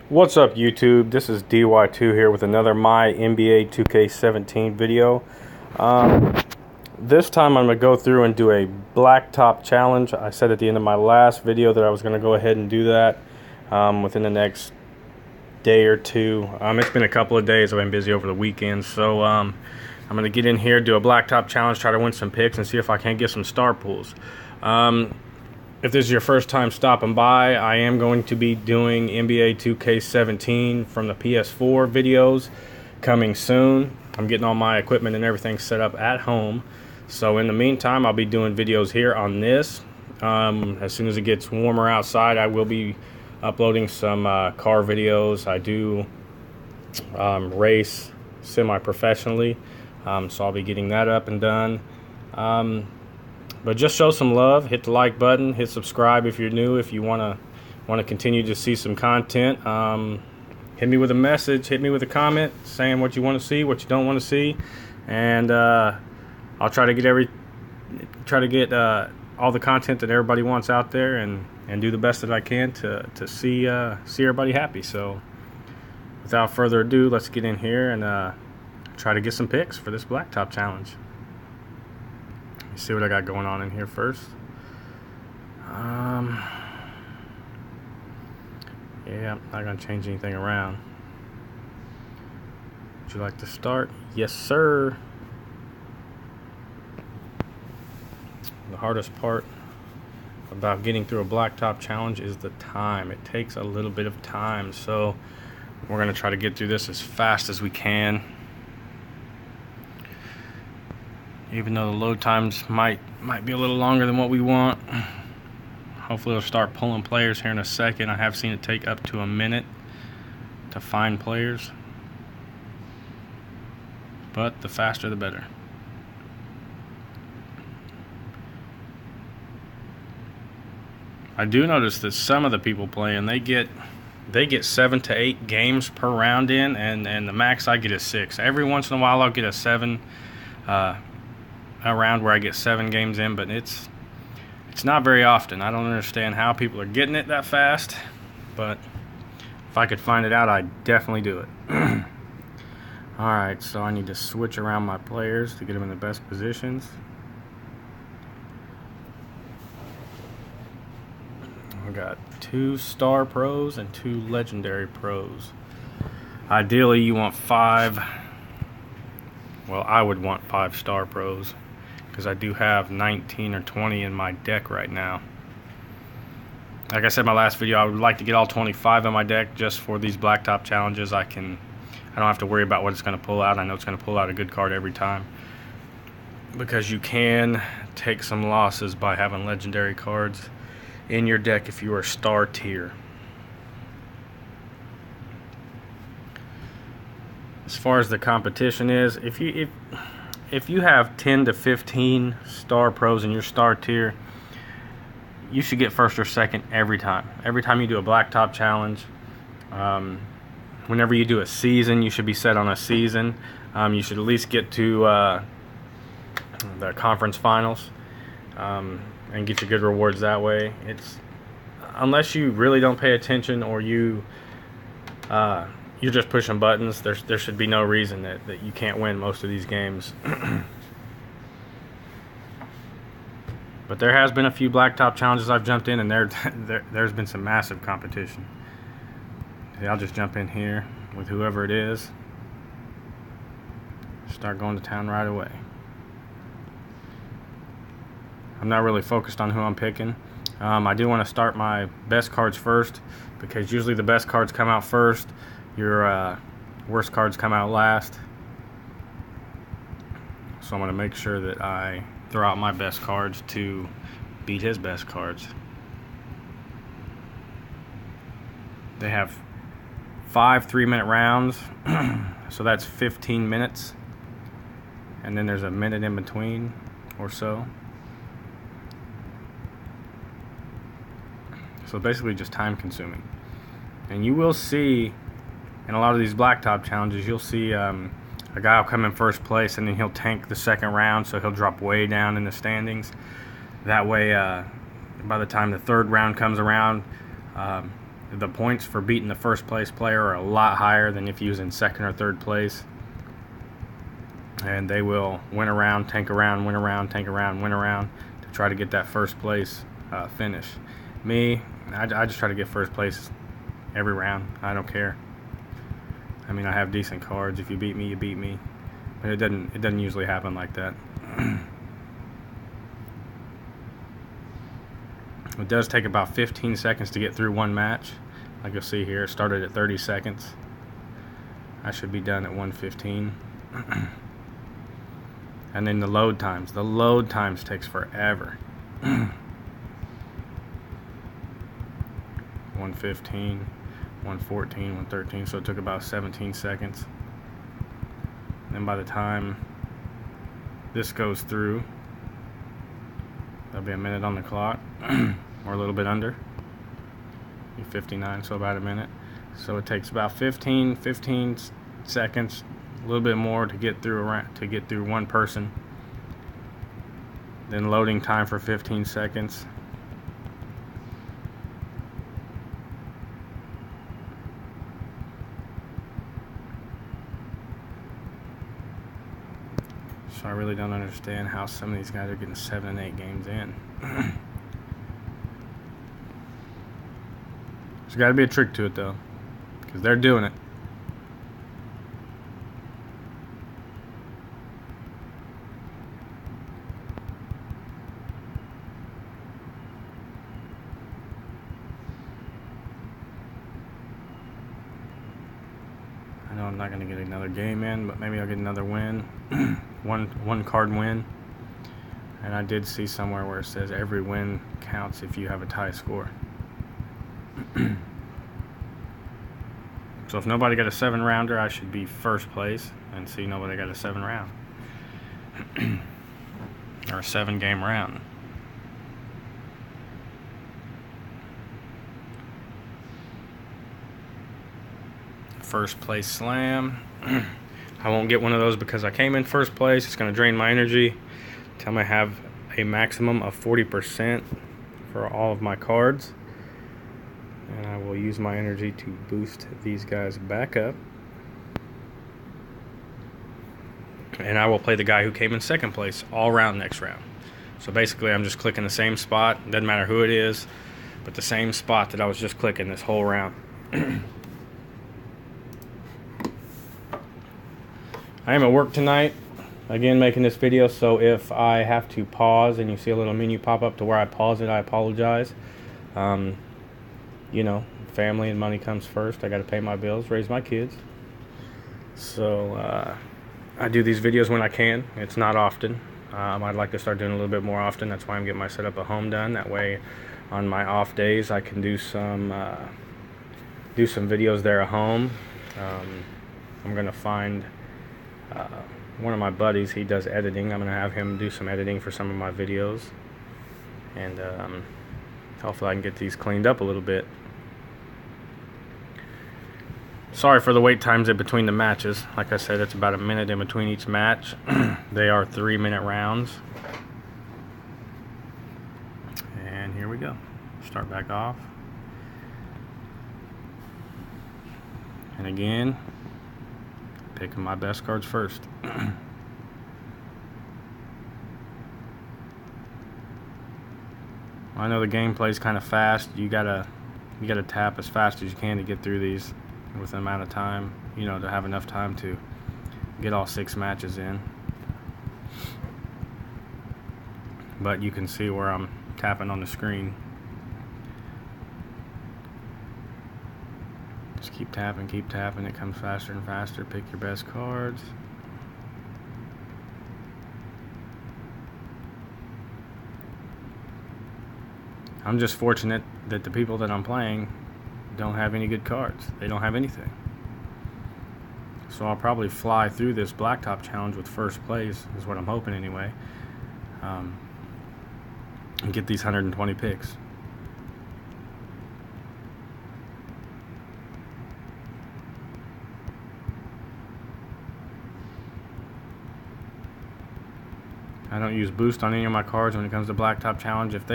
What's up, YouTube? This is DY2 here with another MyNBA2k17 video. This time I'm going to go through and do a Blacktop challenge. I said at the end of my last video that I was going to go ahead and do that within the next day or two. It's been a couple of days. I've been busy over the weekend, so I'm going to get in here, do a Blacktop challenge, try to win some picks, and see if I can't get some star pools. If this is your first time stopping by, I am going to be doing MyNBA2k17 from the PS4 videos coming soon. I'm getting all my equipment and everything set up at home. So in the meantime, I'll be doing videos here on this. As soon as it gets warmer outside, I will be uploading some car videos. I do race semi-professionally, so I'll be getting that up and done. But just show some love. Hit the like button. Hit subscribe if you're new. If you want to continue to see some content, hit me with a message. Hit me with a comment saying what you want to see, what you don't want to see, and I'll try to get all the content that everybody wants out there, and do the best that I can to see everybody happy. So without further ado, let's get in here and try to get some picks for this Blacktop challenge. See what I got going on in here first. Yeah, not gonna change anything around. Would you like to start? Yes, sir. The hardest part about getting through a Blacktop challenge is the time. It takes a little bit of time, so we're gonna try to get through this as fast as we can. Even though the load times might be a little longer than what we want. Hopefully it'll start pulling players here in a second. I have seen it take up to a minute to find players, but the faster the better. I do notice that some of the people playing, they get 7 to 8 games per round in, and the max I get is 6. Every once in a while I'll get a 7 a round where I get 7 games in, but it's not very often. I don't understand how people are getting it that fast, but if I could find it out, I'd definitely do it. Alright, so I need to switch around my players to get them in the best positions. I've got 2 star pros and 2 legendary pros. Ideally you want 5. Well, I would want 5 star pros, because I do have 19 or 20 in my deck right now. Like I said in my last video, I would like to get all 25 in my deck just for these Blacktop challenges. I don't have to worry about what it's going to pull out. I know it's going to pull out a good card every time, because you can take some losses by having legendary cards in your deck if you are star tier. As far as the competition is, if you have 10 to 15 star pros in your star tier, you should get first or second every time. Every time you do a Blacktop challenge, whenever you do a season, you should be set on a season. You should at least get to the conference finals and get your good rewards that way. Unless you really don't pay attention, or you're just pushing buttons, there should be no reason that you can't win most of these games. But there has been a few Blacktop challenges I've jumped in, and there's been some massive competition. See, I'll just jump in here with whoever it is. Start going to town right away. I'm not really focused on who I'm picking. I do want to start my best cards first, because usually the best cards come out first. Your worst cards come out last. So I'm going to make sure that I throw out my best cards to beat his best cards. They have 5 3-minute rounds, so that's 15 minutes. And then there's a minute in between or so. So basically just time consuming. And you will see in a lot of these Blacktop challenges, you'll see a guy will come in first place, and then he'll tank the second round, so he'll drop way down in the standings. That way, by the time the third round comes around, the points for beating the first place player are a lot higher than if you was in second or third place. And they will win around, tank around, win around, tank around, win around to try to get that first place finish. Me, I just try to get first place every round. I don't care. I mean, I have decent cards. If you beat me, you beat me. But it doesn't usually happen like that. It does take about 15 seconds to get through one match. Like you'll see here, it started at 30 seconds. I should be done at 1:15. And then the load times. The load times takes forever. 1:15, 1:14, 1:13. So it took about 17 seconds. And by the time this goes through, there'll be a minute on the clock, or a little bit under. 59, so about a minute. So it takes about 15 seconds, a little bit more to get through one person. Then loading time for 15 seconds. So I really don't understand how some of these guys are getting 7 and 8 games in. There's got to be a trick to it though, because they're doing it. I know I'm not going to get another game in, but maybe I'll get another win. one card win. And I did see somewhere where it says every win counts if you have a tie score. So if nobody got a 7-rounder, I should be first place, and see nobody got a 7-round. Or a 7-game round. First place slam. I won't get one of those because I came in first place. It's going to drain my energy. Tell me I have a maximum of 40% for all of my cards. And I will use my energy to boost these guys back up. And I will play the guy who came in second place all round next round. So basically I'm just clicking the same spot. Doesn't matter who it is, but the same spot that I was just clicking this whole round. I am at work tonight, again making this video, so if I have to pause and you see a little menu pop up to where I pause it, I apologize. You know, family and money comes first. I got to pay my bills, raise my kids. So I do these videos when I can. It's not often. I'd like to start doing a little bit more often. That's why I'm getting my setup at home done. That way on my off days I can do some videos there at home. I'm going to find one of my buddies. He does editing. I'm going to have him do some editing for some of my videos. And hopefully I can get these cleaned up a little bit. Sorry for the wait times in between the matches. Like I said, it's about a minute in between each match. They are 3-minute rounds. And here we go. Start back off. And again, picking my best cards first. I know the gameplay is kind of fast. You gotta tap as fast as you can to get through these with an amount of time, you know, to have enough time to get all 6 matches in. But you can see where I'm tapping on the screen. Just keep tapping, it comes faster and faster. Pick your best cards. I'm just fortunate that the people that I'm playing don't have any good cards. They don't have anything. So I'll probably fly through this Blacktop challenge with first place, is what I'm hoping anyway, and get these 120 picks. I don't use boost on any of my cards when it comes to Blacktop challenge. If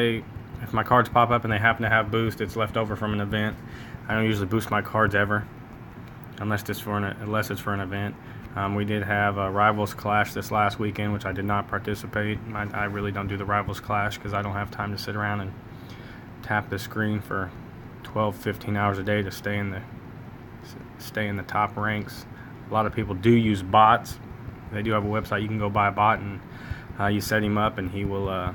my cards pop up and they happen to have boost, it's left over from an event. I don't usually boost my cards ever, unless it's for an event. We did have a Rivals Clash this last weekend, which I did not participate. I really don't do the Rivals Clash because I don't have time to sit around and tap the screen for 12-15 hours a day to stay in the top ranks. A lot of people do use bots. They do have a website you can go buy a bot, and you set him up and he will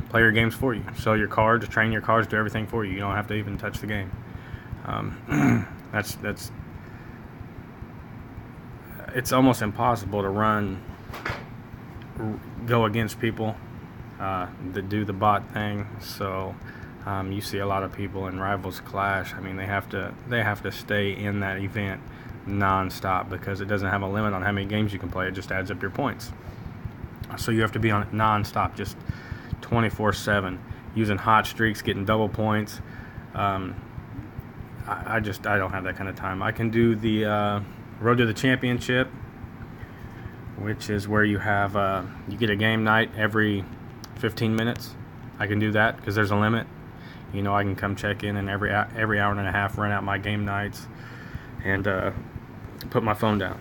play your games for you, sell your cards, train your cards, do everything for you. You don't have to even touch the game. It's almost impossible to go against people that do the bot thing. So you see a lot of people in Rivals Clash. I mean, they have to stay in that event non-stop because it doesn't have a limit on how many games you can play. It just adds up your points. So you have to be on it non-stop, just 24/7, using hot streaks, getting double points. I don't have that kind of time. I can do the Road to the Championship, which is where you have you get a game night every 15 minutes. I can do that because there's a limit. You know, I can come check in and every hour and a half run out my game nights and put my phone down.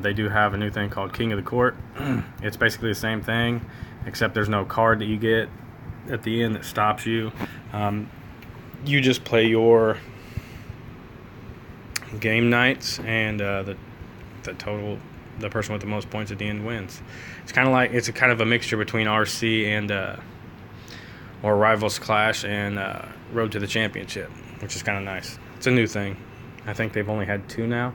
They do have a new thing called King of the Court. It's basically the same thing, except there's no card that you get at the end that stops you. You just play your game nights, and the person with the most points at the end wins. It's kind of a mixture between RC and or Rivals Clash and Road to the Championship, which is kind of nice. It's a new thing. I think they've only had 2 now.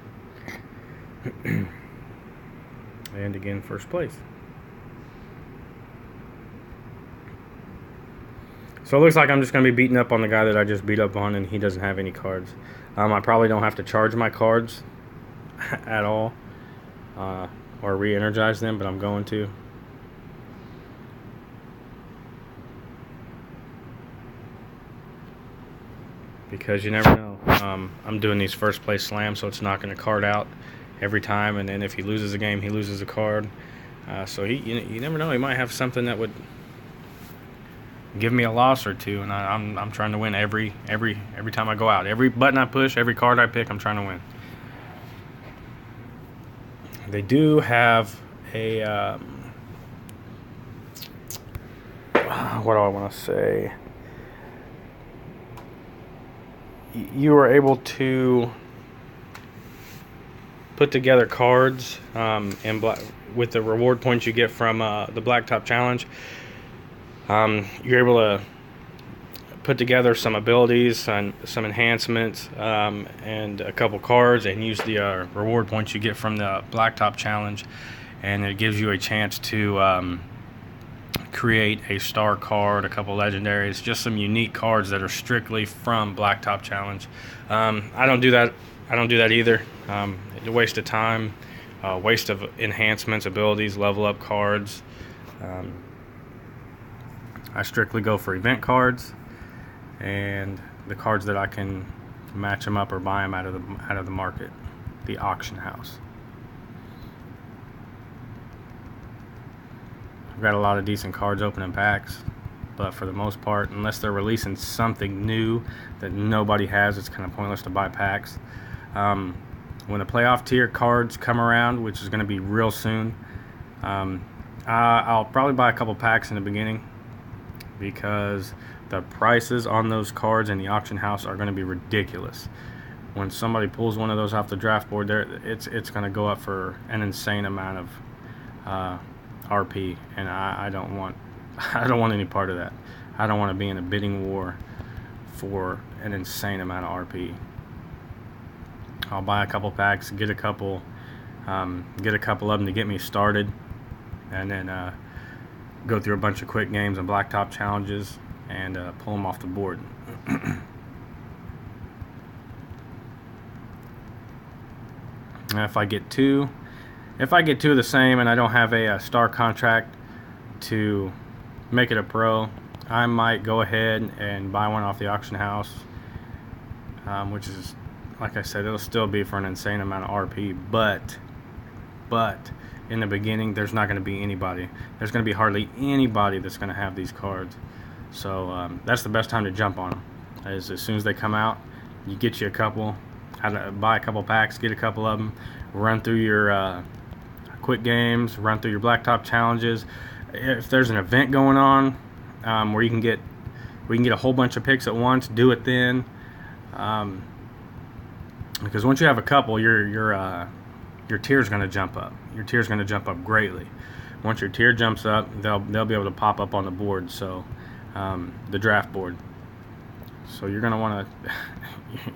And again, first place. So it looks like I'm just going to be beating up on the guy that I just beat up on, and he doesn't have any cards. I probably don't have to charge my cards at all or re-energize them, but I'm going to. Because you never know. I'm doing these first place slams, so it's knocking a card out every time, and then if he loses a game, he loses a card. So you never know. He might have something that would give me a loss or two, and I'm trying to win every time I go out. Every button I push, every card I pick, I'm trying to win. They do have a what do I want to say? You are able to put together cards with the reward points you get from the Blacktop challenge. You're able to put together some abilities and some enhancements and a couple cards, and use the reward points you get from the Blacktop challenge, and it gives you a chance to create a star card, a couple legendaries, just some unique cards that are strictly from Blacktop challenge. I don't do that either. It's a waste of time, waste of enhancements, abilities, level up cards. I strictly go for event cards and the cards that I can match them up or buy them out of the market, the auction house. I've got a lot of decent cards open in packs, but for the most part, unless they're releasing something new that nobody has, it's kind of pointless to buy packs. When the playoff tier cards come around, which is going to be real soon, I'll probably buy a couple packs in the beginning, because the prices on those cards in the auction house are going to be ridiculous. When somebody pulls one of those off the draft board, it's going to go up for an insane amount of RP, and I don't want any part of that. I don't want to be in a bidding war for an insane amount of RP. I'll buy a couple packs, get a couple of them to get me started, and then go through a bunch of quick games and Blacktop challenges and pull them off the board. And if I get two of the same and I don't have a star contract to make it a pro, I might go ahead and buy one off the auction house, which is, like I said, it'll still be for an insane amount of RP, but in the beginning, there's not going to be anybody. There's going to be hardly anybody that's going to have these cards. So that's the best time to jump on them. as soon as they come out, you get you a couple, buy a couple packs, get a couple of them, run through your quick games, run through your Blacktop challenges. If there's an event going on where you can get a whole bunch of picks at once, do it then. Because once you have a couple, your tier's going to jump up. Your tier's going to jump up greatly. Once your tier jumps up, they'll be able to pop up on the board, so the draft board. So you're gonna want to,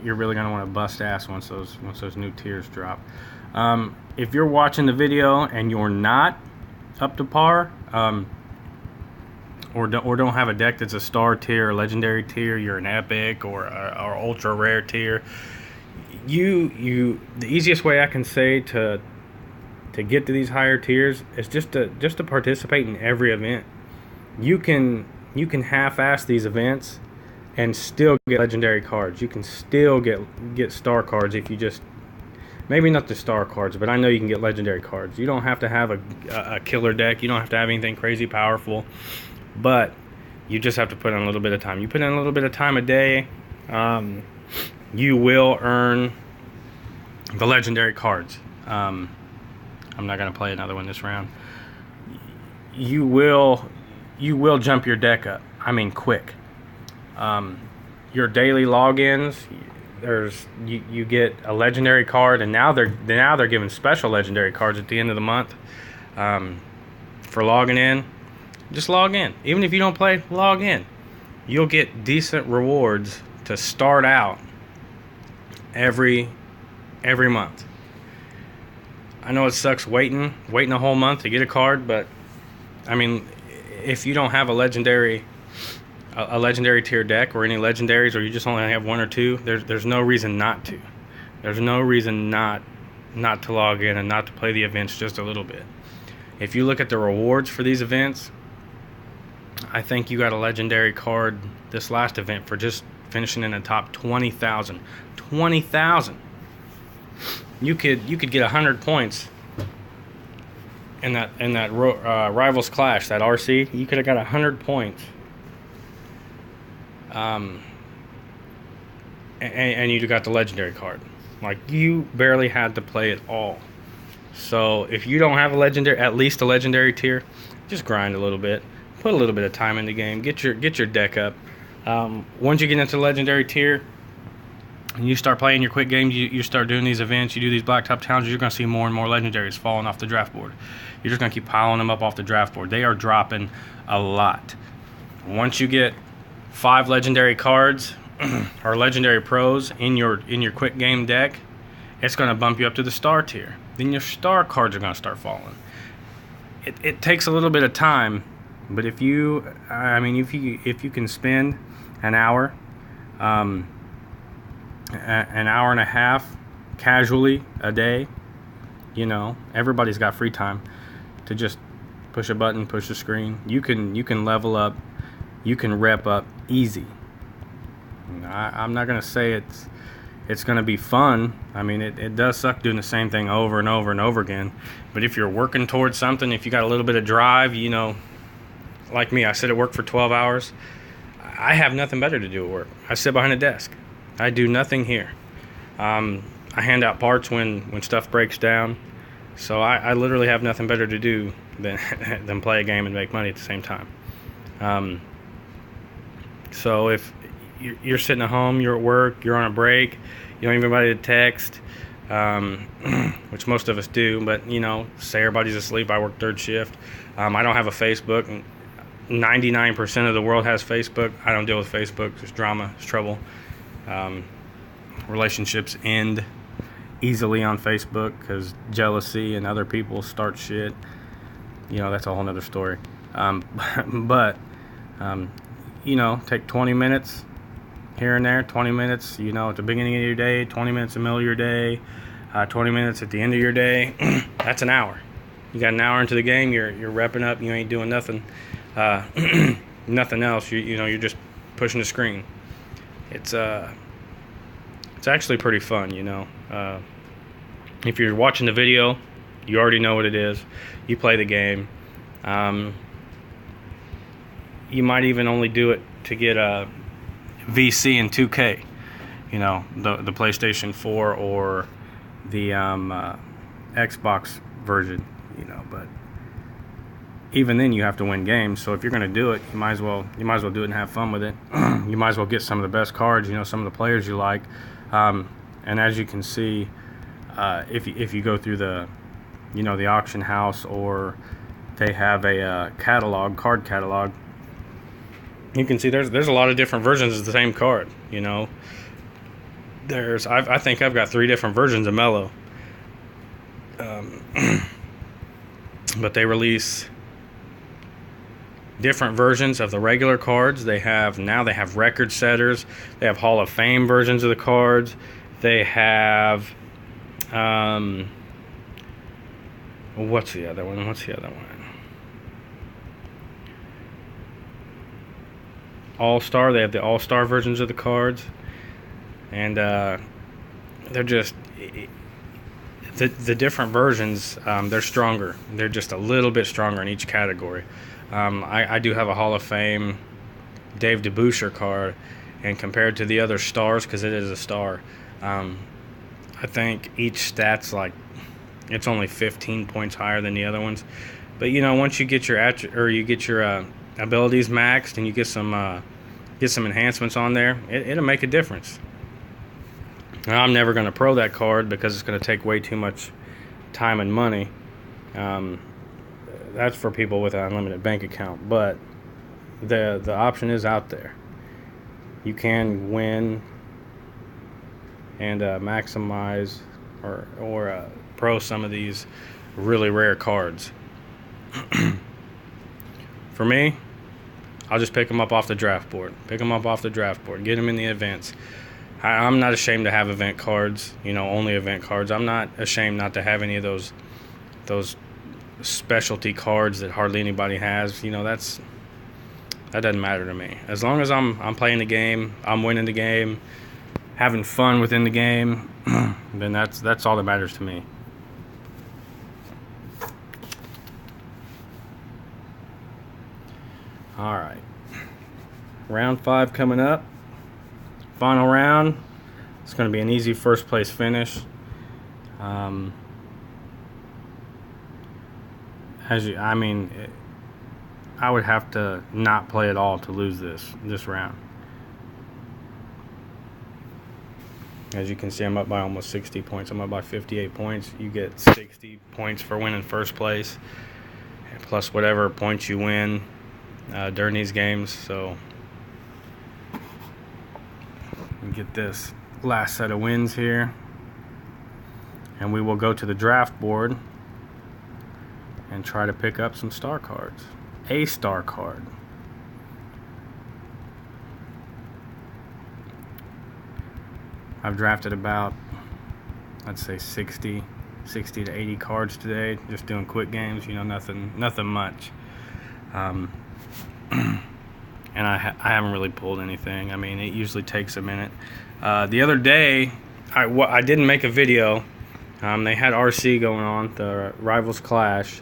you're really gonna want to bust ass once those new tiers drop. If you're watching the video and you're not up to par, or don't have a deck that's a star tier or legendary tier, you're an epic or ultra rare tier. The easiest way I can say to get to these higher tiers is just to participate in every event. You can half-ass these events and still get legendary cards. You can still get star cards if you just, maybe not the star cards, but I know you can get legendary cards. You don't have to have a killer deck. You don't have to have anything crazy powerful, but you just have to put in a little bit of time. You put in a little bit of time a day, you will earn the legendary cards. I'm not going to play another one this round. You will jump your deck up. I mean, quick. Your daily logins, you get a legendary card, and now they're giving special legendary cards at the end of the month for logging in. Just log in. Even if you don't play, log in. You'll get decent rewards to start out every month. I know it sucks waiting a whole month to get a card, but I mean, if you don't have a legendary tier deck or any legendaries, or you just only have one or two, there's no reason not to. There's no reason not to log in and not to play the events just a little bit. If you look at the rewards for these events, I think you got a legendary card this last event for just finishing in the top 20,000. 20,000. You could get 100 points in that Rivals Clash, that RC. You could have got 100 points, and you got the legendary card. Like, you barely had to play it all. So if you don't have at least a legendary tier, just grind a little bit, put a little bit of time in the game, get your deck up. Once you get into the legendary tier, and you start playing your quick games, you start doing these events, you do these Blacktop challenges, you're going to see more and more legendaries falling off the draft board. You're just going to keep piling them up off the draft board. They are dropping a lot. Once you get 5 legendary cards or legendary pros in your quick game deck, it's going to bump you up to the star tier. Then your star cards are going to start falling. It takes a little bit of time, but if you can spend an hour and a half casually a day, everybody's got free time to just push a button, push a screen. You can level up, you can rep up easy. I'm not gonna say it's gonna be fun. I mean, it does suck doing the same thing over and over and over again, but if you're working towards something, if you got a little bit of drive, like me, I sit at work for 12 hours. I have nothing better to do at work. I sit behind a desk. I do nothing here. I hand out parts when stuff breaks down. So I literally have nothing better to do than play a game and make money at the same time. So if you're sitting at home, you're at work, you're on a break, you don't have anybody to text, which most of us do, but say everybody's asleep. I work third shift. I don't have a Facebook. 99% of the world has Facebook. I don't deal with Facebook. There's drama, there's trouble. Relationships end easily on Facebook because jealousy and other people start shit. That's a whole nother story. But take 20 minutes here and there, 20 minutes, at the beginning of your day, 20 minutes in the middle of your day, 20 minutes at the end of your day. That's an hour. You got an hour into the game, you're repping up, you ain't doing nothing, nothing else. You're just pushing the screen. It's actually pretty fun, If you're watching the video, you already know what it is. You play the game. You might even only do it to get VC and 2K, you know, the PlayStation 4 or the Xbox version, you know. But even then, you have to win games. So if you're going to do it, you might as well do it and have fun with it. You might as well get some of the best cards, you know, some of the players you like. And as you can see, if you go through the, you know, the auction house, or they have a card catalog, you can see there's a lot of different versions of the same card. You know, I think I've got 3 different versions of Mellow. But they release different versions of the regular cards. They have record setters. They have Hall of Fame versions of the cards. They have what's the other one? All-Star. They have the All-Star versions of the cards, and they're just the different versions. They're stronger. They're just a little bit stronger in each category. I do have a Hall of Fame Dave DeBusschere card, and compared to the other stars, because it is a star, I think each stat's like, it's only 15 points higher than the other ones. But you know, once you get your abilities maxed and you get some enhancements on there, it'll make a difference. Now, I'm never going to pro that card because it's going to take way too much time and money. That's for people with an unlimited bank account. But the option is out there. You can win and maximize or pro some of these really rare cards. For me, I'll just pick them up off the draft board. Get them in the events. I'm not ashamed to have event cards, you know, only event cards. I'm not ashamed not to have any of those specialty cards that hardly anybody has. You know, that doesn't matter to me. As long as I'm playing the game, I'm winning the game, having fun within the game, then that's all that matters to me. All right, round 5 coming up. Final round. It's going to be an easy first place finish. I would have to not play at all to lose this round. As you can see, I'm up by almost 60 points. I'm up by 58 points. You get 60 points for winning first place, plus whatever points you win during these games. So get this last set of wins here, and we will go to the draft board and try to pick up some star cards. A star card. I've drafted about, let's say 60 to 80 cards today, just doing quick games, you know, nothing much. And I haven't really pulled anything. I mean, it usually takes a minute. The other day, I didn't make a video. They had RC going on, the Rivals Clash,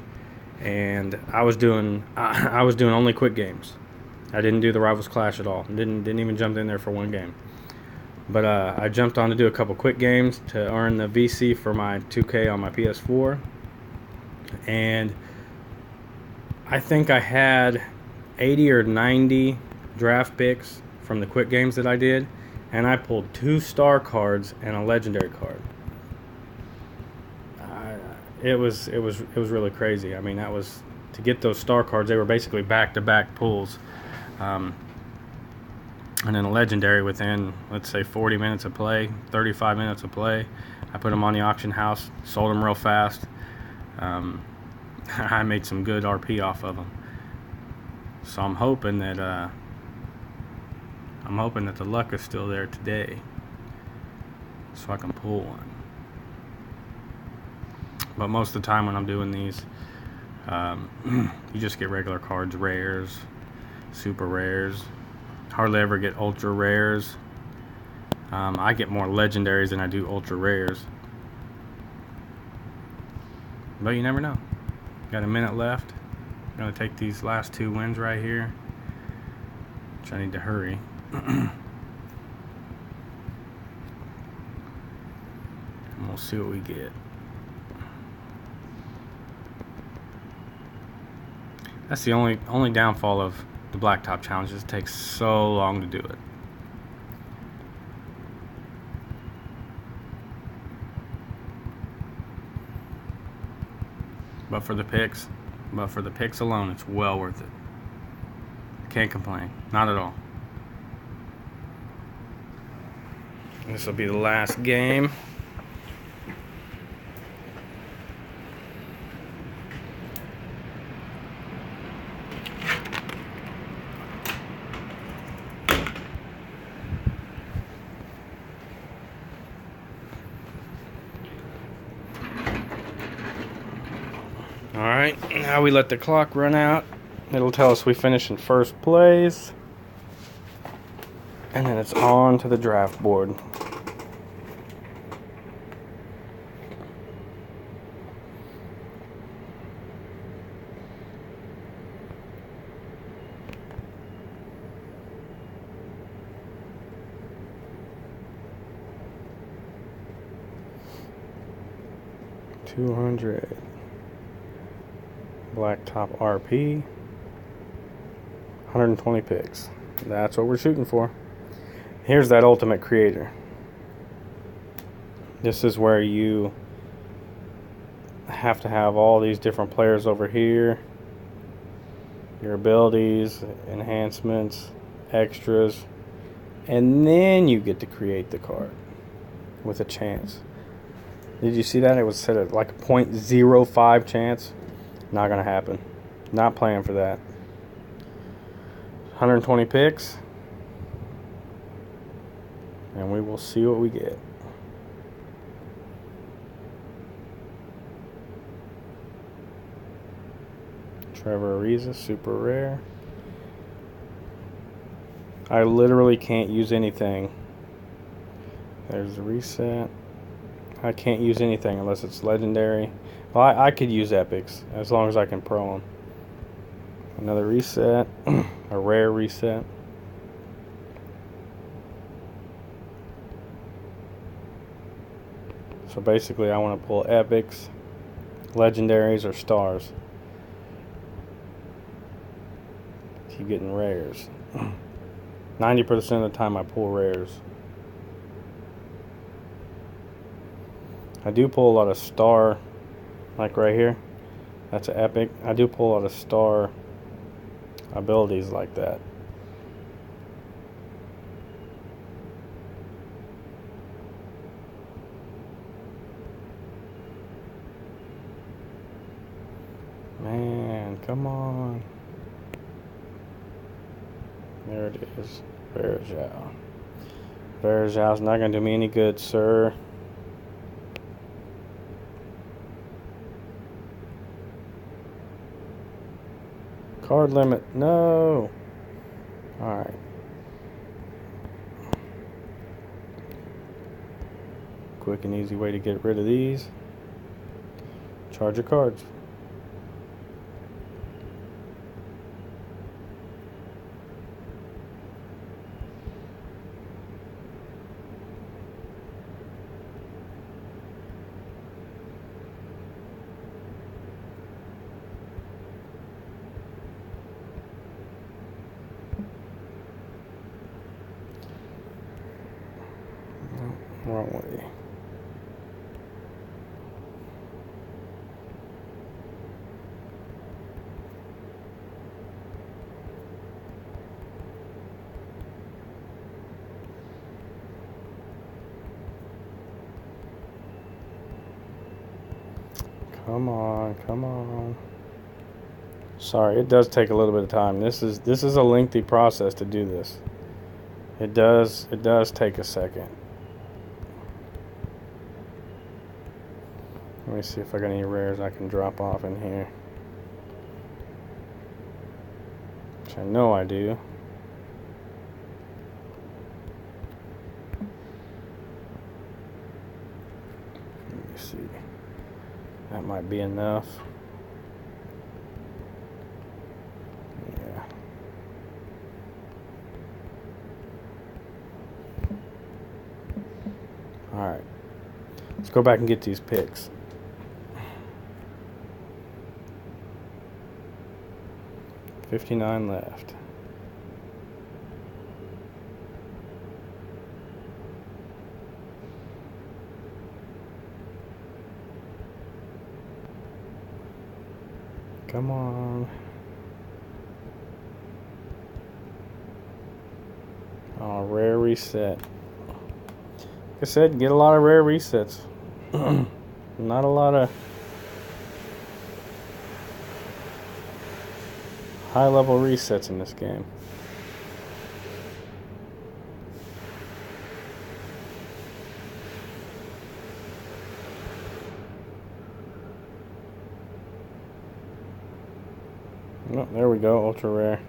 and I was doing only quick games. I didn't do the Rivals Clash at all. Didn't even jump in there for one game. But I jumped on to do a couple quick games to earn the VC for my 2K on my PS4, and I think I had 80 or 90 draft picks from the quick games that I did, and I pulled 2 star cards and a legendary card. It was really crazy. I mean, that was, to get those star cards, they were basically back-to-back pulls, and then a legendary within, let's say, 40 minutes of play, 35 minutes of play. I put them on the auction house, sold them real fast. I made some good RP off of them. So I'm hoping that the luck is still there today, so I can pull one. But most of the time when I'm doing these, you just get regular cards, rares, super rares. Hardly ever get ultra rares. I get more legendaries than I do ultra rares. But you never know. Got a minute left. I'm going to take these last 2 wins right here, which I need to hurry. We'll see what we get. That's the only downfall of the Blacktop challenge is it takes so long to do it. But for the picks alone, it's well worth it. Can't complain, not at all. This will be the last game. Alright, now we let the clock run out. It'll tell us we finished in first place. And then it's on to the draft board. $200. Blacktop RP. 120 picks. That's what we're shooting for. Here's that ultimate creator. This is where you have to have all these different players over here. Your abilities, enhancements, extras. And then you get to create the card with a chance. Did you see that? It was set at like a 0.05 chance. Not going to happen. Not playing for that. 120 picks. And we will see what we get. Trevor Ariza, super rare. I literally can't use anything. There's the reset. I can't use anything unless it's legendary. Well, I could use epics as long as I can pro them. Another reset. A rare reset. So basically I want to pull epics, legendaries, or stars. Keep getting rares. 90% of the time I pull rares. I do pull a lot of star, like right here. That's an epic. I do pull a lot of star abilities like that. Man, come on. There it is. Verjao. Verjao's not going to do me any good, sir. Card limit. No. Alright. Quick and easy way to get rid of these. Charge your cards. Wrong way. Come on, come on. Sorry, it does take a little bit of time. This is a lengthy process to do this. It does take a second. Let me see if I got any rares I can drop off in here. Which I know I do. Let me see. That might be enough. Yeah. Alright. Let's go back and get these picks. $59 left. Come on. Oh, rare reset. Like I said, get a lot of rare resets. Not a lot of high-level resets in this game. Oh, there we go, ultra rare.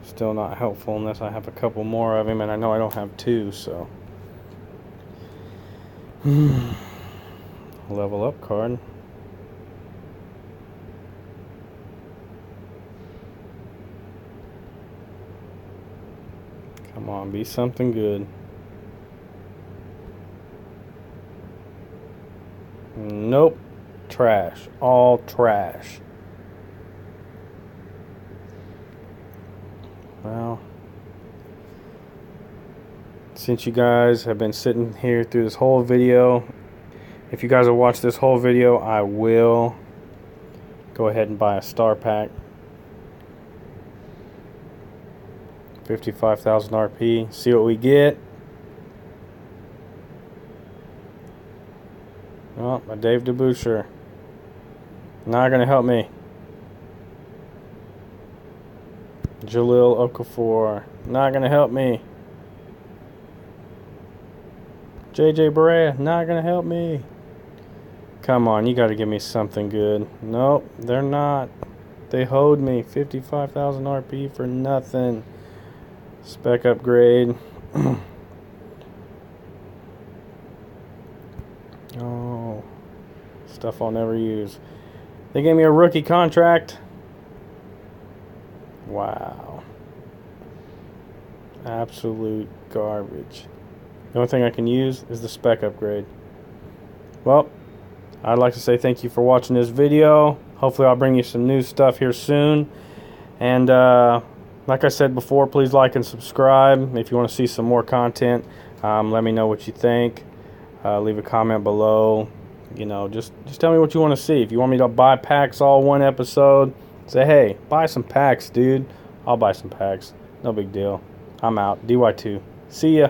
Still not helpful unless I have a couple more of him, and I know I don't have two, so. Level up card. Come on, be something good. Nope. Trash. All trash. Well, since you guys have been sitting here through this whole video, if you guys have watched this whole video, I will go ahead and buy a star pack. 55,000 RP. See what we get. Oh, my Dave DeBuscher. Not going to help me. Jalil Okafor. Not going to help me. JJ Barea. Not going to help me. Come on, you got to give me something good. Nope, they're not. They hoed me. 55,000 RP for nothing. Spec upgrade. Oh, stuff I'll never use. They gave me a rookie contract. Wow. Absolute garbage. The only thing I can use is the spec upgrade. Well, I'd like to say thank you for watching this video. Hopefully I'll bring you some new stuff here soon. And like I said before, please like and subscribe. If you want to see some more content, let me know what you think. Leave a comment below. You know, just tell me what you want to see. If you want me to buy packs all one episode, say, hey, buy some packs, dude. I'll buy some packs. No big deal. I'm out. DY2. See ya.